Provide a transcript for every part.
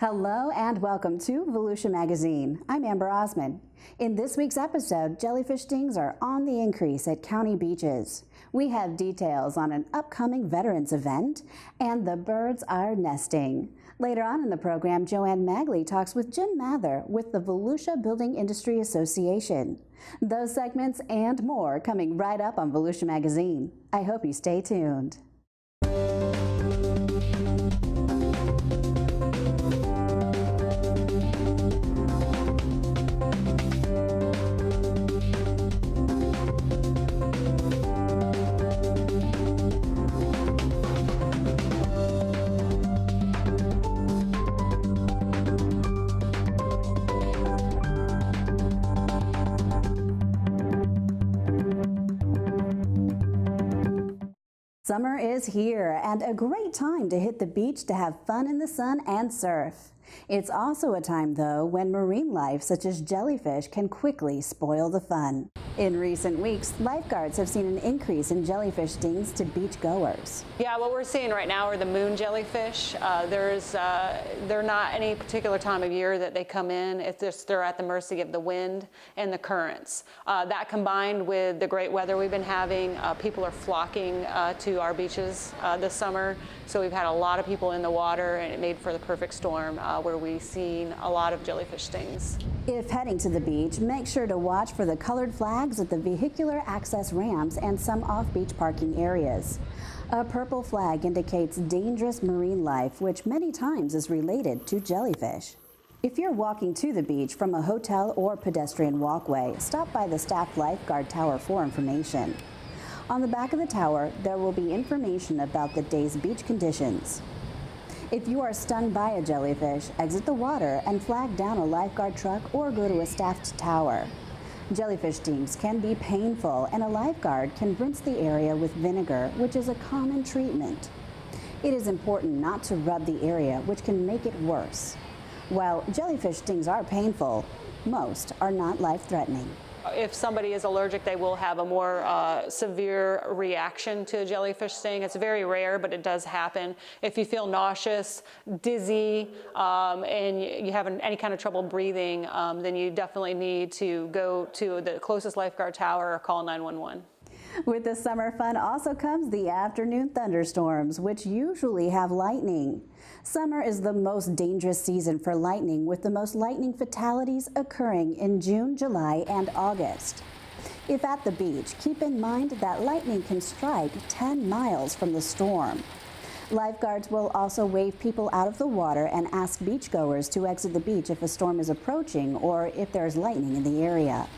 Hello and welcome to Volusia Magazine. I'm Amber Osman. In this week's episode, jellyfish stings are on the increase at county beaches. We have details on an upcoming veterans event, and the birds are nesting. Later on in the program, Joanne Magley talks with Jim Mather with the Volusia Building Industry Association. Those segments and more coming right up on Volusia Magazine. I hope you stay tuned. Summer is here and a great time to hit the beach to have fun in the sun and surf. It's also a time, though, when marine life such as jellyfish can quickly spoil the fun. In recent weeks, lifeguards have seen an increase in jellyfish stings to beachgoers. Yeah, what we're seeing right now are the moon jellyfish. They're not any particular time of year that they come in. It's just they're at the mercy of the wind and the currents. That combined with the great weather we've been having, people are flocking to our beaches this summer. So we've had a lot of people in the water, and it made for the perfect storm where we've seen a lot of jellyfish stings. If heading to the beach, make sure to watch for the colored flags at the vehicular access ramps and some off-beach parking areas. A purple flag indicates dangerous marine life, which many times is related to jellyfish. If you're walking to the beach from a hotel or pedestrian walkway, stop by the staff lifeguard tower for information. On the back of the tower, there will be information about the day's beach conditions. If you are stung by a jellyfish, exit the water and flag down a lifeguard truck or go to a staffed tower. Jellyfish stings can be painful, and a lifeguard can rinse the area with vinegar, which is a common treatment. It is important not to rub the area, which can make it worse. While jellyfish stings are painful, most are not life-threatening. If somebody is allergic, they will have a more severe reaction to a jellyfish sting. It's very rare, but it does happen. If you feel nauseous, dizzy, and you have any kind of trouble breathing, then you definitely need to go to the closest lifeguard tower or call 911. With the summer fun also comes the afternoon thunderstorms, which usually have lightning. Summer is the most dangerous season for lightning, with the most lightning fatalities occurring in June, July, and August. If at the beach, keep in mind that lightning can strike 10 miles from the storm. Lifeguards will also wave people out of the water and ask beachgoers to exit the beach if a storm is approaching or if there's lightning in the area.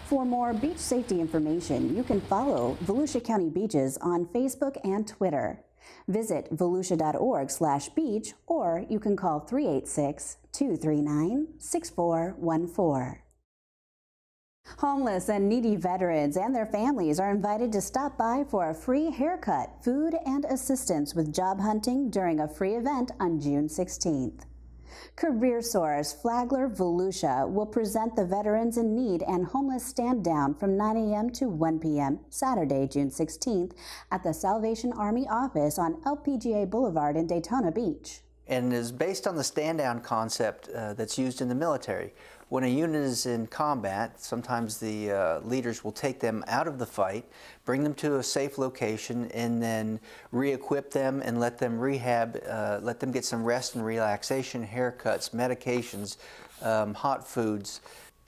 For more beach safety information, you can follow Volusia County Beaches on Facebook and Twitter. Visit volusia.org/beach, or you can call 386-239-6414. Homeless and needy veterans and their families are invited to stop by for a free haircut, food, and assistance with job hunting during a free event on June 16th. Career Source Flagler Volusia will present the Veterans in Need and Homeless Stand Down from 9 a.m. to 1 p.m. Saturday, June 16th at the Salvation Army office on LPGA Boulevard in Daytona Beach. And is based on the stand down concept that's used in the military. When a unit is in combat, sometimes the leaders will take them out of the fight, bring them to a safe location, and then re-equip them and let them rehab, let them get some rest and relaxation, haircuts, medications, hot foods.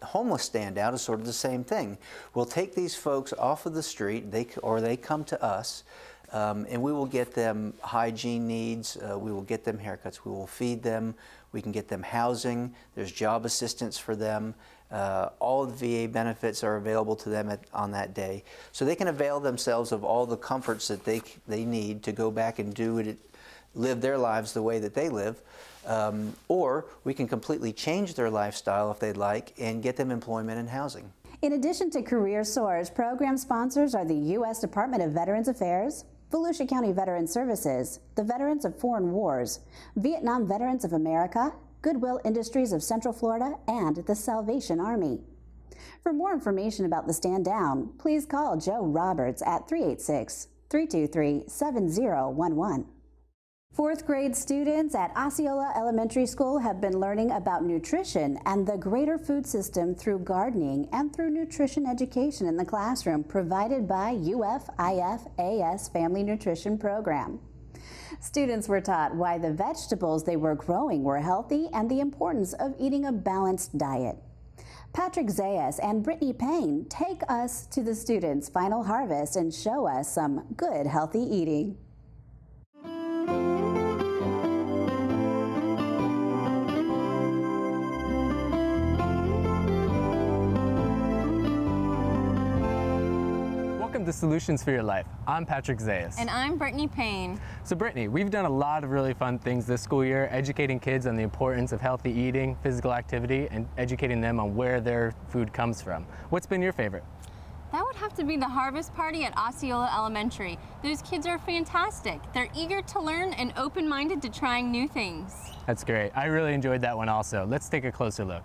Homeless stand down is sort of the same thing. We'll take these folks off of the street, or they come to us, and we will get them hygiene needs, we will get them haircuts, we will feed them, we can get them housing, there's job assistance for them. All of the VA benefits are available to them on that day. So they can avail themselves of all the comforts that they need to go back and live their lives the way that they live. Or we can completely change their lifestyle if they'd like and get them employment and housing. In addition to Career Source, program sponsors are the U.S. Department of Veterans Affairs, Volusia County Veterans Services, the Veterans of Foreign Wars, Vietnam Veterans of America, Goodwill Industries of Central Florida, and the Salvation Army. For more information about the Stand Down, please call Joe Roberts at 386-323-7011. Fourth grade students at Osceola Elementary School have been learning about nutrition and the greater food system through gardening and through nutrition education in the classroom provided by UFIFAS Family Nutrition Program. Students were taught why the vegetables they were growing were healthy and the importance of eating a balanced diet. Patrick Zayas and Brittany Payne take us to the students' final harvest and show us some good healthy eating. Welcome to Solutions for Your Life. I'm Patrick Zayas. And I'm Brittany Payne. So Brittany, we've done a lot of really fun things this school year, educating kids on the importance of healthy eating, physical activity, and educating them on where their food comes from. What's been your favorite? That would have to be the harvest party at Osceola Elementary. Those kids are fantastic. They're eager to learn and open-minded to trying new things. That's great. I really enjoyed that one also. Let's take a closer look.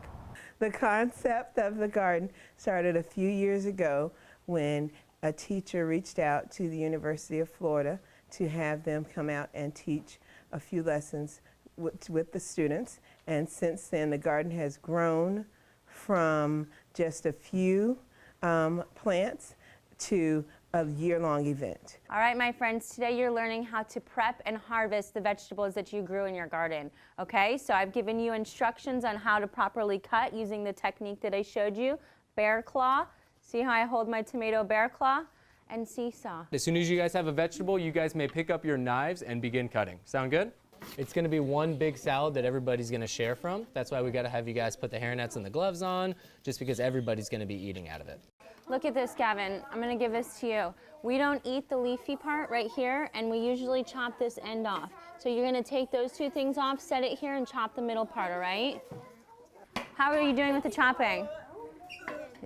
The concept of the garden started a few years ago when a teacher reached out to the University of Florida to have them come out and teach a few lessons with the students. And since then, the garden has grown from just a few plants to a year-long event. All right, my friends, today you're learning how to prep and harvest the vegetables that you grew in your garden, okay? So I've given you instructions on how to properly cut using the technique that I showed you, bear claw. See how I hold my tomato bear claw? And seesaw. As soon as you guys have a vegetable, you guys may pick up your knives and begin cutting. Sound good? It's gonna be one big salad that everybody's gonna share from. That's why we gotta have you guys put the hairnets and the gloves on, just because everybody's gonna be eating out of it. Look at this, Gavin. I'm gonna give this to you. We don't eat the leafy part right here, and we usually chop this end off. So you're gonna take those two things off, set it here, and chop the middle part, all right? How are you doing with the chopping?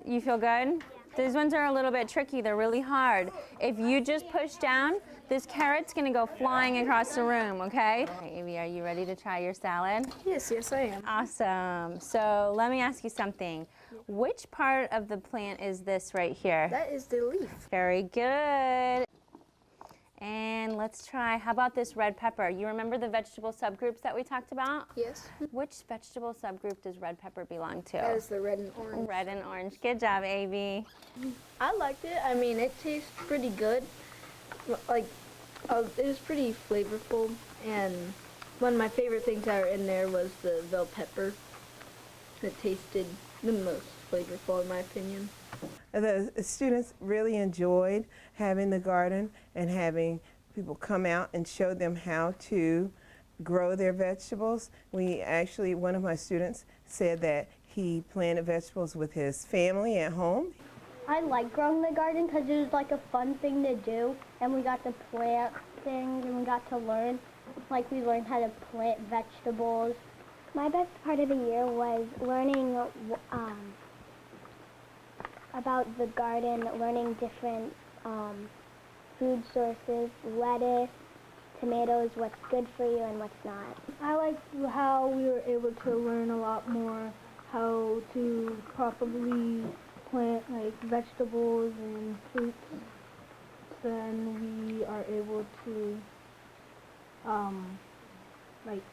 You feel good? These ones are a little bit tricky. They're really hard. If you just push down, this carrot's gonna go flying across the room, okay? Amy, are you ready to try your salad? Yes, I am. Awesome. So let me ask you something. Which part of the plant is this right here? That is the leaf. Very good. And let's try, how about this red pepper? You remember the vegetable subgroups that we talked about? Yes. Which vegetable subgroup does red pepper belong to? That is the red and orange. Red and orange. Good job, Avi. I liked it. I mean, it tastes pretty good. Like, it was pretty flavorful. And one of my favorite things that were in there was the bell pepper. It tasted the most flavorful, in my opinion. The students really enjoyed having the garden and having people come out and show them how to grow their vegetables. One of my students said that he planted vegetables with his family at home. I like growing the garden because it was like a fun thing to do, and we got to plant things and we got to learn. Like we learned how to plant vegetables. My best part of the year was learning about the garden, learning different food sources, lettuce, tomatoes, what's good for you and what's not. I liked how we were able to learn a lot more how to properly plant like vegetables and fruits. Then we are able to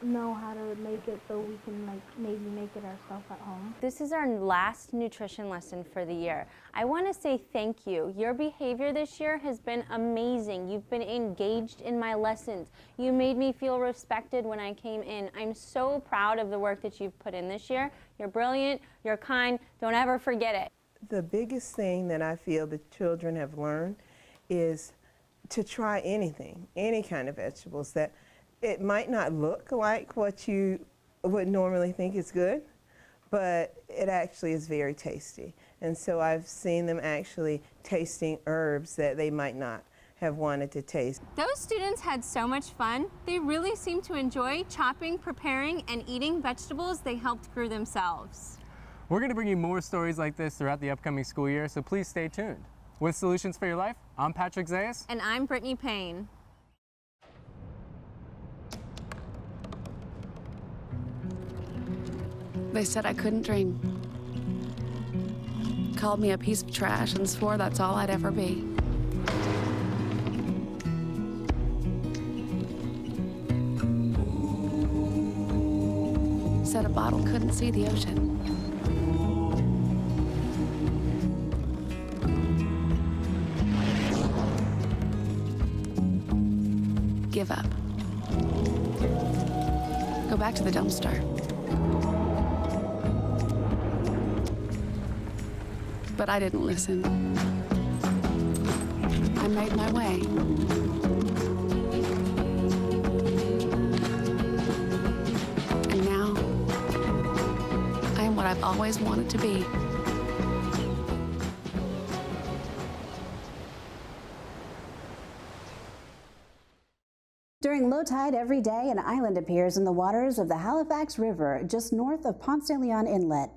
know how to make it so we can maybe make it ourselves at home. This is our last nutrition lesson for the year. I want to say thank you. Your behavior this year has been amazing. You've been engaged in my lessons. You made me feel respected when I came in. I'm so proud of the work that you've put in this year. You're brilliant, you're kind, don't ever forget it. The biggest thing that I feel the children have learned is to try anything, any kind of vegetables that it might not look like what you would normally think is good, but it actually is very tasty. And so I've seen them actually tasting herbs that they might not have wanted to taste. Those students had so much fun. They really seemed to enjoy chopping, preparing, and eating vegetables they helped grow themselves. We're going to bring you more stories like this throughout the upcoming school year, so please stay tuned. With Solutions for Your Life, I'm Patrick Zayas. And I'm Brittany Payne. They said I couldn't dream. Called me a piece of trash and swore that's all I'd ever be. said a bottle couldn't see the ocean. Give up. Go back to the dumpster. But I didn't listen. I made my way. And now, I am what I've always wanted to be. During low tide every day, an island appears in the waters of the Halifax River just north of Ponce de Leon Inlet.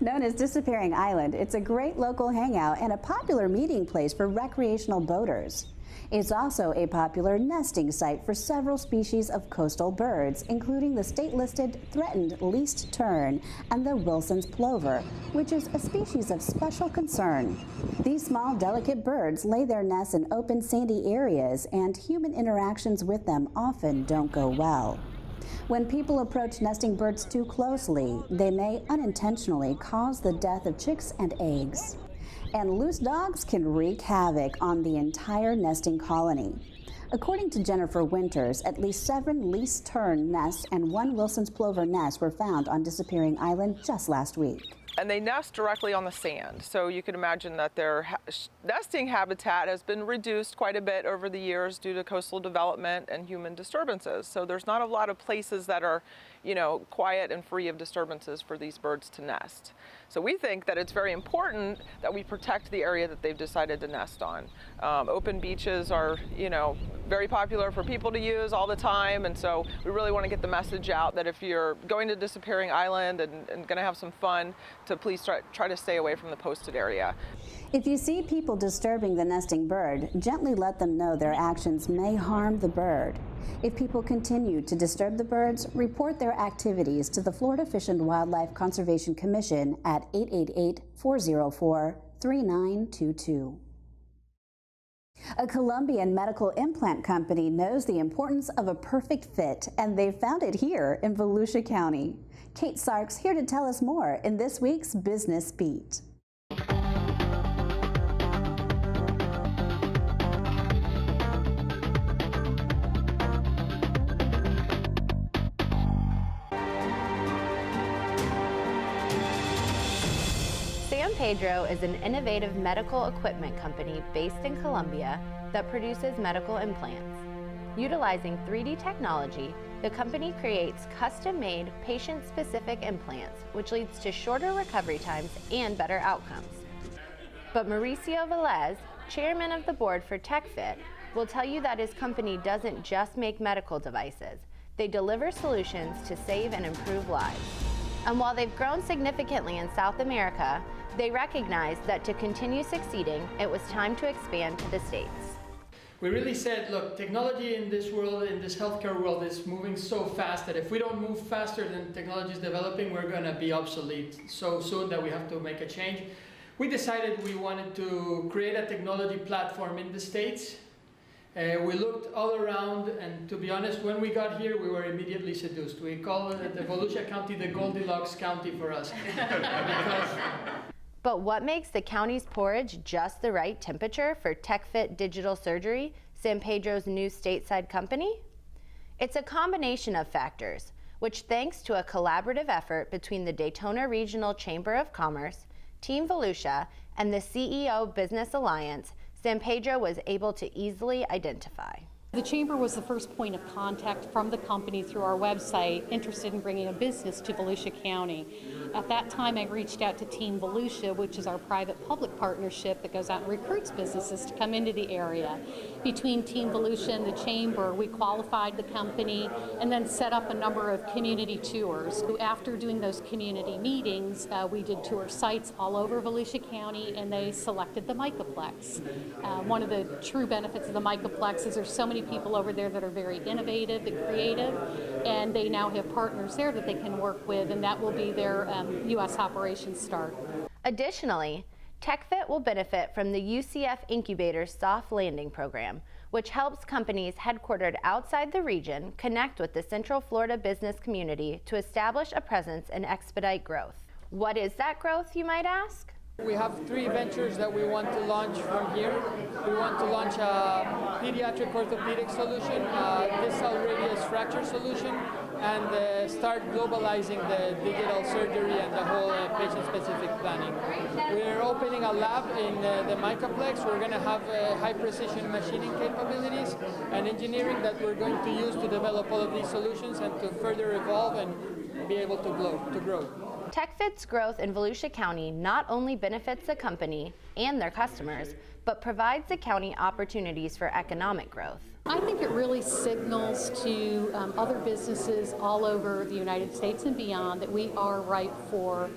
Known as Disappearing Island, it's a great local hangout and a popular meeting place for recreational boaters. It's also a popular nesting site for several species of coastal birds, including the state-listed threatened least tern and the Wilson's plover, which is a species of special concern. These small, delicate birds lay their nests in open, sandy areas, and human interactions with them often don't go well. When people approach nesting birds too closely, they may unintentionally cause the death of chicks and eggs. And loose dogs can wreak havoc on the entire nesting colony. According to Jennifer Winters, at least 7 least tern nests and 1 Wilson's plover nest were found on Disappearing Island just last week. And they nest directly on the sand, so you can imagine that their nesting habitat has been reduced quite a bit over the years due to coastal development and human disturbances. So there's not a lot of places that are, quiet and free of disturbances for these birds to nest. So we think that it's very important that we protect the area that they've decided to nest on. Open beaches are, very popular for people to use all the time, and so we really want to get the message out that if you're going to Disappearing Island and going to have some fun, to please try to stay away from the posted area. If you see people disturbing the nesting bird, gently let them know their actions may harm the bird. If people continue to disturb the birds, report their activities to the Florida Fish and Wildlife Conservation Commission at 888-404-3922. A Colombian medical implant company knows the importance of a perfect fit, and they've found it here in Volusia County. Kate Sark's here to tell us more in this week's Business Beat. San Pedro is an innovative medical equipment company based in Colombia that produces medical implants. Utilizing 3D technology, the company creates custom-made, patient-specific implants, which leads to shorter recovery times and better outcomes. But Mauricio Velez, chairman of the board for TechFit, will tell you that his company doesn't just make medical devices. They deliver solutions to save and improve lives. And while they've grown significantly in South America, they recognize that to continue succeeding, it was time to expand to the States. We really said, look, technology in this world, in this healthcare world, is moving so fast that if we don't move faster than technology is developing, we're going to be obsolete so soon that we have to make a change. We decided we wanted to create a technology platform in the States. We looked all around, and to be honest, when we got here, we were immediately seduced. We call the Volusia County the Goldilocks County for us. But what makes the county's porridge just the right temperature for TechFit Digital Surgery, San Pedro's new stateside company? It's a combination of factors, which thanks to a collaborative effort between the Daytona Regional Chamber of Commerce, Team Volusia, and the CEO Business Alliance, San Pedro was able to easily identify. The Chamber was the first point of contact from the company through our website interested in bringing a business to Volusia County. At that time, I reached out to Team Volusia, which is our private-public partnership that goes out and recruits businesses to come into the area. Between Team Volusia and the Chamber, we qualified the company and then set up a number of community tours. After doing those community meetings, we did tour sites all over Volusia County, and they selected the Microplex. One of the true benefits of the Microplex is there's so many people over there that are very innovative and creative, and they now have partners there that they can work with, and that will be their U.S. operations start. Additionally, TechFit will benefit from the UCF Incubator's Soft Landing Program, which helps companies headquartered outside the region connect with the Central Florida business community to establish a presence and expedite growth. What is that growth, you might ask? We have 3 ventures that we want to launch from here. We want to launch a pediatric orthopedic solution, a distal radius fracture solution, and start globalizing the digital surgery and the whole patient-specific planning. We're opening a lab in the Microplex. We're going to have high-precision machining capabilities and engineering that we're going to use to develop all of these solutions and to further evolve and be able to grow. TechFit's growth in Volusia County not only benefits the company and their customers, but provides the county opportunities for economic growth. I think it really signals to other businesses all over the United States and beyond that we are ripe for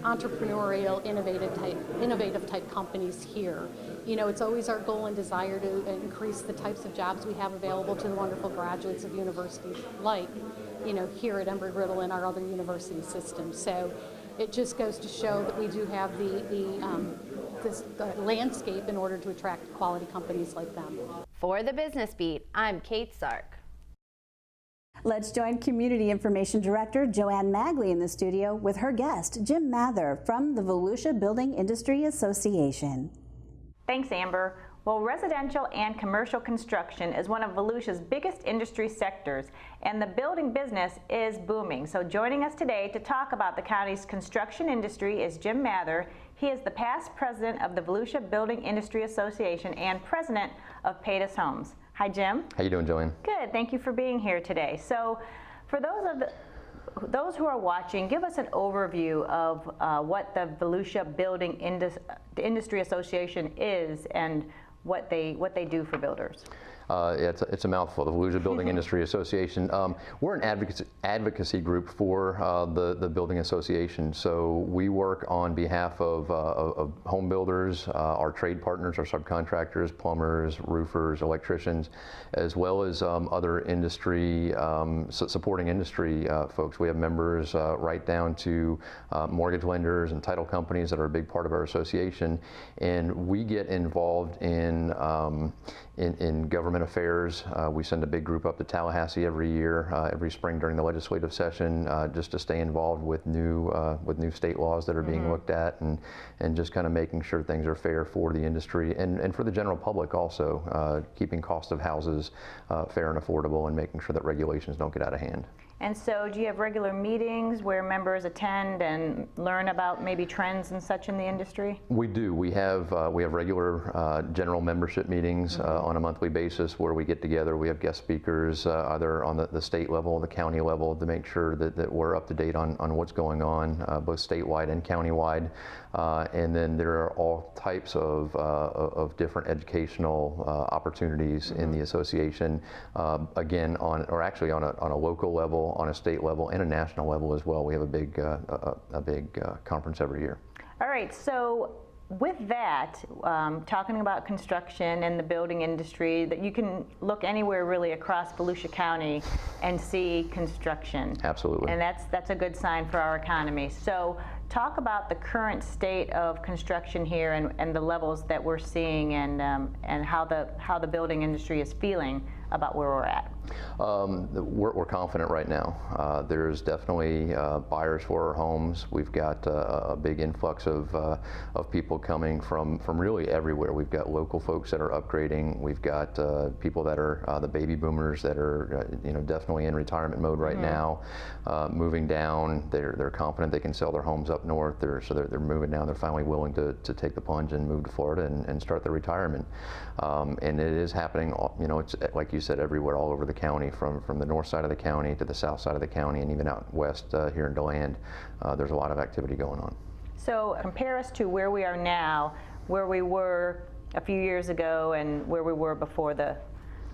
entrepreneurial, innovative type companies here. You know, it's always our goal and desire to increase the types of jobs we have available to the wonderful graduates of universities like, you know, here at Embry-Riddle and our other university systems. So it just goes to show that we do have this landscape in order to attract quality companies like them. For the Business Beat, I'm Kate Sark. Let's join Community Information Director Joanne Magley in the studio with her guest, Jim Mather from the Volusia Building Industry Association. Thanks, Amber. Well, residential and commercial construction is one of Volusia's biggest industry sectors, and the building business is booming. So joining us today to talk about the county's construction industry is Jim Mather. He is the past president of the Volusia Building Industry Association and president of Paytas Homes. Hi, Jim. How you doing, Joanne? Good. Thank you for being here today. So for those who are watching, give us an overview of what the Volusia Building Industry Association is and what they do for builders. It's a mouthful, the Volusia Building Industry Association. We're an advocacy group for the Building Association. So we work on behalf of home builders, our trade partners, our subcontractors, plumbers, roofers, electricians, as well as other industry, supporting industry folks. We have members right down to mortgage lenders and title companies that are a big part of our association. And we get involved in government affairs. We send a big group up to Tallahassee every year, every spring during the legislative session, just to stay involved with new state laws that are being looked at, and just kind of making sure things are fair for the industry and for the general public also, keeping cost of houses fair and affordable and making sure that regulations don't get out of hand. And so do you have regular meetings where members attend and learn about maybe trends and such in the industry? We do. We have regular general membership meetings on a monthly basis where we get together. We have guest speakers either on the state level, the county level, to make sure that we're up to date on what's going on, both statewide and countywide. And then there are all types of different educational opportunities in the association, again, on a local level, on a state level, and a national level as well. We have a big conference every year. All right, so with that, talking about construction and the building industry, that you can look anywhere really across Volusia County and see construction. Absolutely. And that's a good sign for our economy. So talk about the current state of construction here and the levels that we're seeing and how the building industry is feeling about where we're at. We're confident right now. There's definitely buyers for our homes. We've got a big influx of people coming from really everywhere. We've got local folks that are upgrading. We've got people that are the baby boomers that are definitely in retirement mode right now, moving down. They're confident they can sell their homes up north. So they're moving down. They're finally willing to take the plunge and move to Florida and start their retirement. And it is happening. It's like you said, everywhere, all over the county, from the north side of the county to the south side of the county, and even out west here in DeLand. There's a lot of activity going on. So compare us to where we are now, where we were a few years ago, and where we were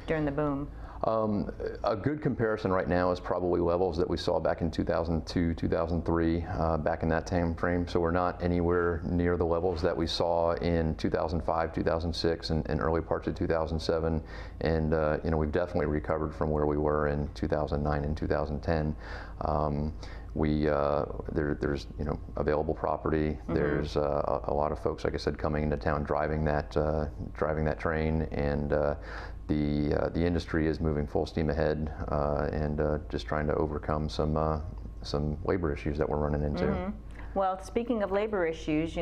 during the boom. A good comparison right now is probably levels that we saw back in 2002, 2003, back in that time frame. So we're not anywhere near the levels that we saw in 2005, 2006, and early parts of 2007. And we've definitely recovered from where we were in 2009 and 2010. there's available property. There's a lot of folks, like I said, coming into town driving that train, and the industry is moving full steam ahead, and just trying to overcome some labor issues that we're running into. Well, speaking of labor issues,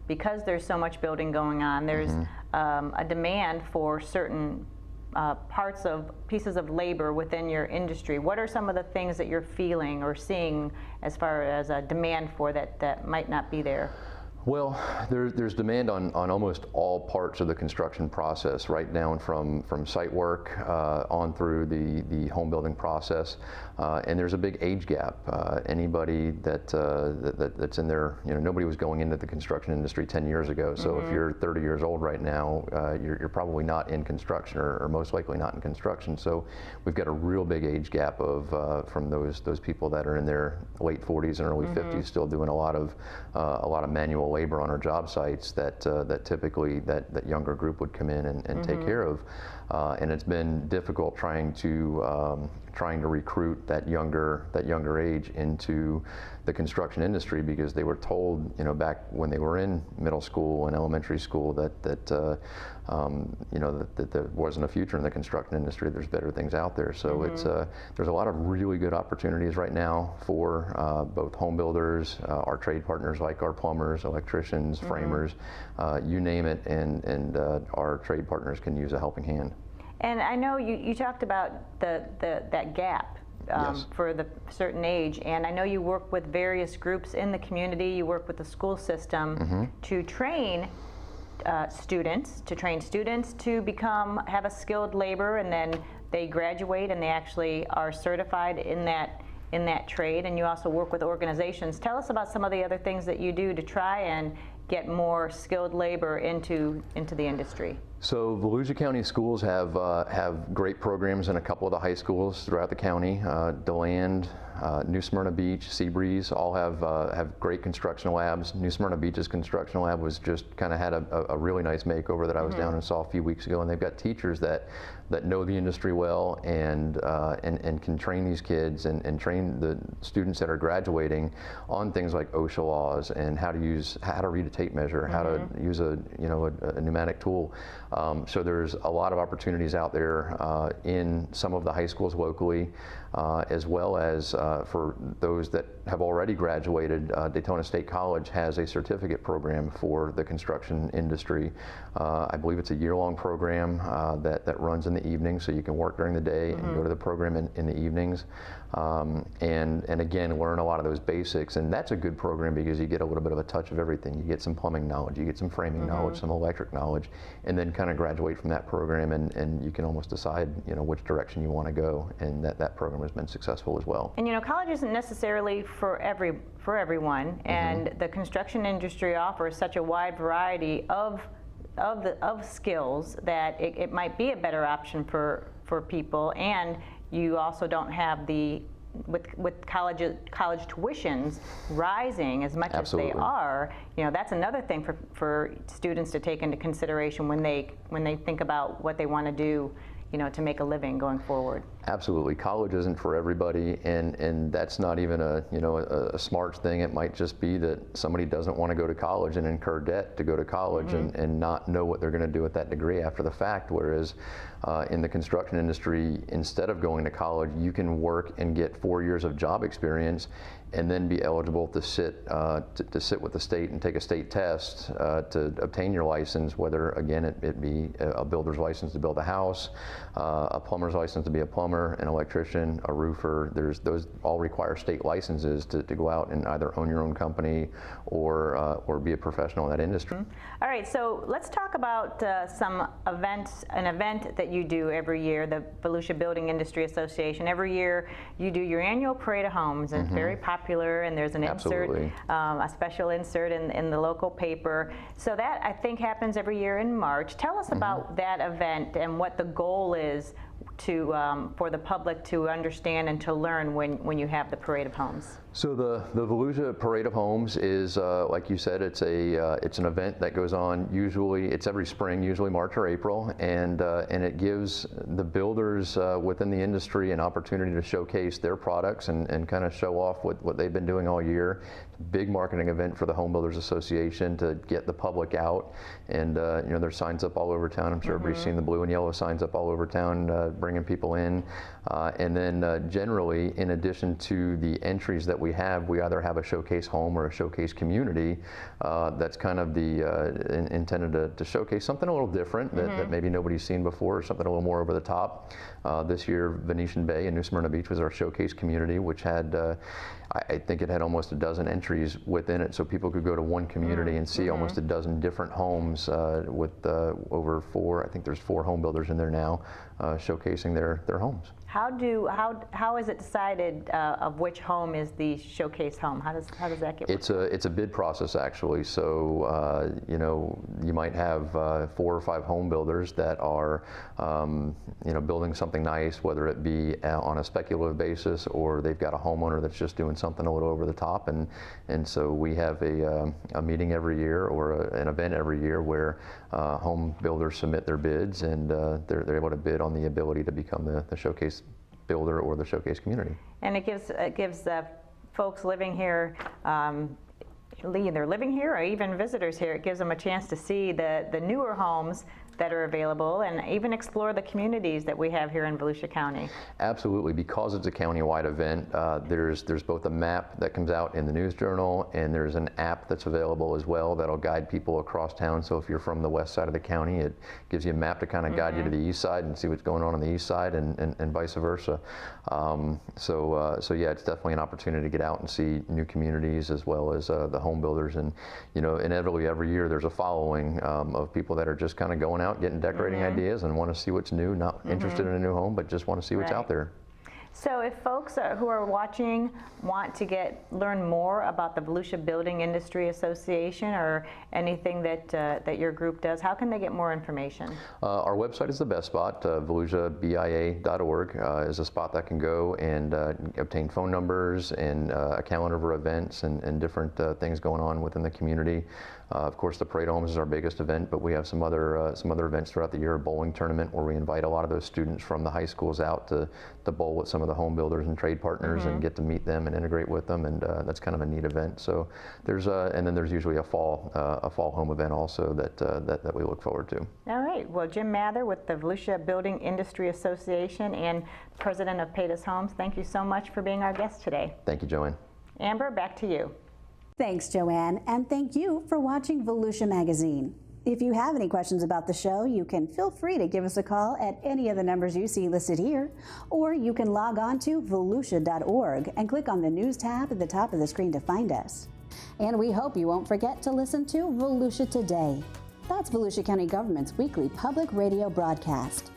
because there's so much building going on, there's a demand for certain pieces of labor within your industry. What are some of the things that you're feeling or seeing as far as a demand for that might not be there? Well, there's demand on almost all parts of the construction process, right down from site work on through the home building process, and there's a big age gap. Anybody that's in there, nobody was going into the construction industry 10 years ago. So if you're 30 years old right now, you're probably not in construction, or most likely not in construction. So we've got a real big age gap from those people that are in their late 40s and early 50s, still doing a lot of manual labor on our job sites that typically that younger group would come in and take care of, and it's been difficult trying to recruit that younger age into the construction industry, because they were told, back when they were in middle school and elementary school that there wasn't a future in the construction industry. There's better things out there. So there's a lot of really good opportunities right now for both home builders, our trade partners like our plumbers, electricians, framers, you name it, and our trade partners can use a helping hand. And I know you talked about that gap for the certain age, and I know you work with various groups in the community. You work with the school system to train students to have a skilled labor, and then they graduate and they actually are certified in that trade. And you also work with organizations. Tell us about some of the other things that you do to try and get more skilled labor into the industry. So Volusia County schools have great programs in a couple of the high schools throughout the county. DeLand, New Smyrna Beach, Seabreeze all have great construction labs. New Smyrna Beach's construction lab was just kind of had a really nice makeover that I was down and saw a few weeks ago, and they've got teachers that know the industry well and can train these kids and train the students that are graduating on things like OSHA laws and how to read a tape measure, how to use a pneumatic tool. So there's a lot of opportunities out there in some of the high schools locally, as well as for those that have already graduated. Daytona State College has a certificate program for the construction industry. I believe it's a year-long program that runs in the evening, so you can work during the day and go to the program in the evenings, and again learn a lot of those basics. And that's a good program because you get a little bit of a touch of everything. You get some plumbing knowledge, you get some framing knowledge, some electric knowledge, and then kind of graduate from that program, and you can almost decide which direction you want to go, and that program has been successful as well. And college isn't necessarily for everyone, and the construction industry offers such a wide variety of skills that it might be a better option for people. And you also don't have with college tuitions rising as much as they are, that's another thing for students to take into consideration when they think about what they want to do, to make a living going forward. Absolutely. College isn't for everybody, and that's not even a smart thing. It might just be that somebody doesn't want to go to college and incur debt to go to college and not know what they're going to do with that degree after the fact, whereas in the construction industry, instead of going to college, you can work and get 4 years of job experience and then be eligible to sit with the state and take a state test to obtain your license, whether, again, it be a builder's license to build a house, a plumber's license to be a plumber, an electrician, a roofer. Those all require state licenses to go out and either own your own company or be a professional in that industry. All right, so let's talk about an event that you do every year, the Volusia Building Industry Association. Every year you do your annual Parade of Homes, and it's very popular, and there's an insert, a special insert in the local paper. So that, I think, happens every year in March. Tell us about that event and what the goal is for the public to understand and to learn when you have the Parade of Homes. So the Volusia Parade of Homes is, like you said, it's an event that goes on usually, it's every spring, usually March or April, and it gives the builders within the industry an opportunity to showcase their products and kind of show off what they've been doing all year. Big marketing event for the Home Builders Association to get the public out, and you know, there's signs up all over town. I'm sure everybody's seen the blue and yellow signs up all over town, bringing people in, and then generally, in addition to the entries that we either have a showcase home or a showcase community that's kind of the intended to showcase something a little different that maybe nobody's seen before, or something a little more over the top. This year, Venetian Bay in New Smyrna Beach was our showcase community, which had I think it had almost a dozen entries within it, so people could go to one community and see almost a dozen different homes with over I think there's 4 home builders in there now showcasing their homes. How is it decided of which home is the showcase home? How does that get worked? It's a bid process, actually. So you know, you might have 4 or 5 home builders that are you know, building something nice, whether it be on a speculative basis or they've got a homeowner that's just doing something a little over the top, and so we have a meeting every year, or an event every year, where home builders submit their bids, and they're able to bid on the ability to become the showcase builder or the showcase community. And it gives folks living here, either living here or even visitors here, it gives them a chance to see the newer homes that are available and even explore the communities that we have here in Volusia County. Absolutely, because it's a county-wide event, there's both a map that comes out in the News Journal, and there's an app that's available as well that'll guide people across town. So if you're from the west side of the county, it gives you a map to kind of guide you to the east side and see what's going on the east side, and vice versa. So yeah, it's definitely an opportunity to get out and see new communities as well as the home builders. And you know, inevitably every year there's a following of people that are just kind of going out, getting decorating ideas, and want to see what's new, not interested in a new home, but just want to see what's out there. So if folks who are watching want to learn more about the Volusia Building Industry Association or anything that your group does, how can they get more information? Our website is the best spot. VolusiaBIA.org is a spot that can go and obtain phone numbers and a calendar of events and different things going on within the community. Of course, the Parade of Homes is our biggest event, but we have some other events throughout the year. A bowling tournament where we invite a lot of those students from the high schools out to bowl with some of the home builders and trade partners and get to meet them and integrate with them, and that's kind of a neat event. So there's and then there's usually a fall home event also that we look forward to. All right. Well, Jim Mather with the Volusia Building Industry Association and president of Paytas Homes, thank you so much for being our guest today. Thank you, Joanne. Amber, back to you. Thanks, Joanne, and thank you for watching Volusia Magazine. If you have any questions about the show, you can feel free to give us a call at any of the numbers you see listed here, or you can log on to volusia.org and click on the News tab at the top of the screen to find us. And we hope you won't forget to listen to Volusia Today. That's Volusia County Government's weekly public radio broadcast.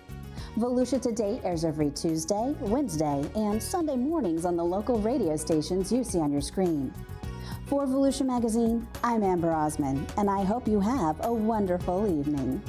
Volusia Today airs every Tuesday, Wednesday, and Sunday mornings on the local radio stations you see on your screen. For Volusia Magazine, I'm Amber Osman, and I hope you have a wonderful evening.